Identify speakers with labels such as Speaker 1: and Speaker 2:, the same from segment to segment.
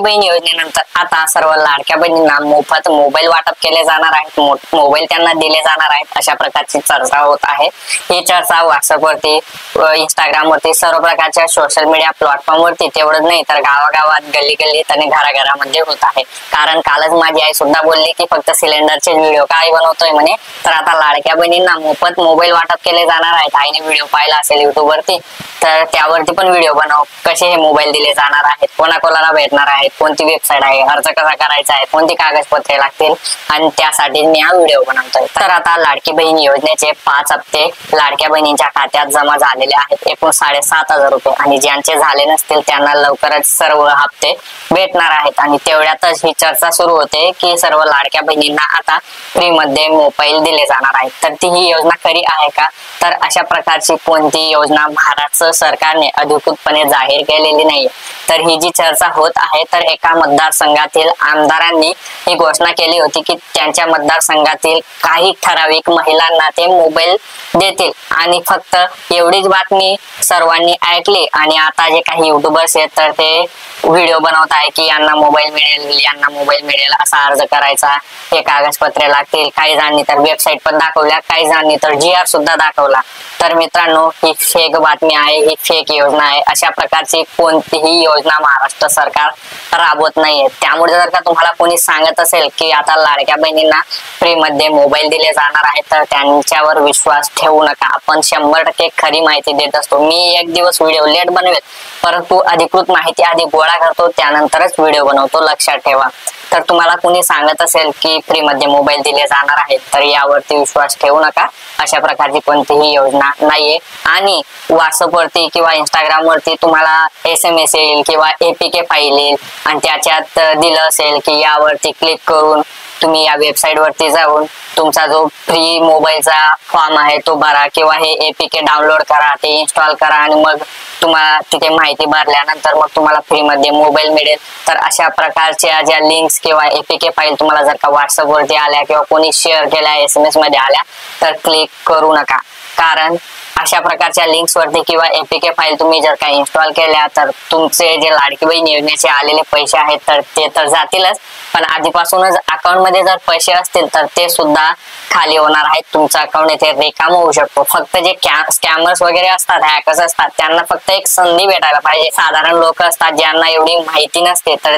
Speaker 1: बहीण योजनेनंतर आता सर्व लाडक्या बहिणींना मोफत मोबाईल वाटप केले जाणार आहेत, मोबाईल त्यांना दिले जाणार आहेत, अशा प्रकारची चर्चा होत आहे। ही चर्चा व्हॉट्सअपवरती, इंस्टाग्रामवरती, सर्व प्रकारच्या सोशल मीडिया प्लॅटफॉर्मवरती, तेवढंच नाही तर गावागावात, गल्ली गल्लीत आणि घराघरामध्ये होत आहे। कारण कालच माझी आई सुद्धा बोलली की फक्त सिलेंडरचे व्हिडिओ काय बनवतोय म्हणे, तर आता लाडक्या बहिणींना मोफत मोबाईल वाटप केले जाणार आहेत। आईने व्हिडिओ पाहिला असेल युट्यूब वरती, तर त्यावरती पण व्हिडिओ बनव, कसे हे मोबाईल दिले जाणार आहेत, कोणाकोणाला भेटणार आहेत, कोणती वेबसाईट आहे, अर्ज कसा करायचा आहे, कोणती कागदपत्रे लागतील, आणि त्यासाठी मी हा व्हिडिओ बनवतोय। तर आता लाडकी बहीण योजनेचे 5 हप्ते लाडक्या बहिणींच्या खात्यात जमा झालेले आहेत, एकूण 7,500 रुपये, आणि ज्यांचे झाले नसतील त्यांना लवकरच सर्व हप्ते भेटणार आहेत। आणि तेवढ्यातच ही चर्चा सुरू होते की सर्व लाडक्या बहिणींना आता फ्री मध्ये मोबाईल दिले जाणार आहेत। तर ती ही योजना खरी आहे का? तर अशा प्रकारची कोणती योजना महाराष्ट्र सरकारने अधिकृतपणे जाहीर केलेली नाही। तर ही जी चर्चा होत आहे, तर एका मतदारसंघातील आमदारांनी ही घोषणा केली होती की त्यांच्या मतदारसंघातील काही ठराविक महिलांना ते मोबाईल देतील, आणि फक्त एवढीच बातमी सर्वांनी ऐकली। आणि आता जे काही युट्यूबर्स आहेत तर ते व्हिडिओ बनवत आहे की यांना मोबाईल मिळेल, यांना मोबाईल मिळेल, असा अर्ज करायचा, हे कागदपत्रे लागतील, काही जणांनी तर वेबसाईट पण दाखवल्या, काही जणांनी तर GR सुद्धा दाखवला। तर मित्रांनो, ही फेक बातमी आहे, ही फेक योजना आहे। अशा प्रकारची कोणतीही योजना महाराष्ट्र सरकार राबवत नाहीये। त्यामुळे जर का तुम्हाला कोणी सांगत असेल की आता लाडक्या बहिणींना फ्री मध्ये मोबाईल दिले जाणार आहे, तर त्यांच्यावर विश्वास ठेवू नका। आपण 100% खरी माहिती देत असतो। मी एक दिवस व्हिडिओ लेट बनवेल, परंतु अधिकृत माहिती आधी गोळा करतो, त्यानंतरच व्हिडिओ बनवतो, लक्षात ठेवा। तर तुम्हाला कोणी सांगत असेल की फ्री मध्ये मोबाईल दिले जाणार आहेत, तर यावरती विश्वास ठेवू नका। अशा प्रकारची कोणतीही योजना नाहीये। आणि व्हॉट्सअप वरती किंवा इंस्टाग्राम वरती तुम्हाला SMS येईल किंवा APK फाईल येईल, आणि त्याच्यात दिलं असेल की यावरती क्लिक करून तुम्ही या वेबसाईट वरती जाऊन तुमचा जो फ्री मोबाईलचा फॉर्म आहे तो भरा, किंवा हे APK डाउनलोड करा, ते इन्स्टॉल करा, आणि मग तुम्हाला तिथे माहिती भरल्यानंतर मग तुम्हाला फ्री मध्ये मोबाईल मिळेल। तर अशा प्रकारच्या ज्या लिंक्स किंवा APK फाईल तुम्हाला जर का व्हॉट्सअप वरती आल्या किंवा कोणी शेअर केल्या, SMS मध्ये आल्या, तर क्लिक करू नका। कारण अशा प्रकारच्या लिंक्स वरती किंवा APK फाईल तुम्ही जर का इन्स्टॉल केल्या, तर तुमचे जे लाडकी बहीण योजनेचे आलेले पैसे आहेत तर ते तर जातीलच, पण आधीपासूनच अकाउंट मध्ये जर पैसे असतील तर ते सुद्धा खाली होणार आहेत। तुमचं अकाउंट इथे रिकाम होऊ शकतो। फक्त जे स्कॅमर्स वगैरे असतात, हॅकर्स असतात, त्यांना फक्त एक संधी भेटायला पाहिजे। साधारण लोक असतात ज्यांना एवढी माहिती नसते, तर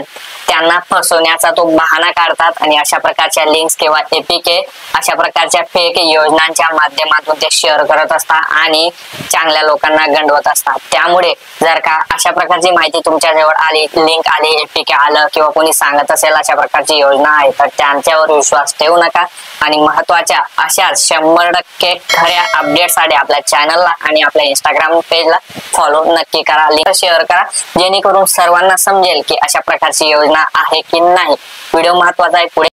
Speaker 1: त्यांना फसवण्याचा तो बहाणा काढतात, आणि अशा प्रकारच्या लिंक्स किंवा APK अशा प्रकारच्या फेक योजनांच्या माध्यमातून ते शेअर करत असतात आणि चांगल्या लोकांना गंडवत असतात। त्यामुळे जर का अशा प्रकारची माहिती तुमच्या जवळ आली, लिंक आली, APK आलं, किंवा कोणी सांगत असेल अशा प्रकारची योजना आहे, तर त्यांच्यावर विश्वास ठेवू नका। आणि महत्वाच्या अशाच 100% खऱ्या अपडेटसाठी आपल्या चॅनलला आणि आपल्या इंस्टाग्राम पेजला फॉलो नक्की करा, लिंक शेअर करा, जेणेकरून सर्वांना समजेल की अशा प्रकारची योजना आहे की नाही। व्हिडिओ महत्वाचा आहे, पुढे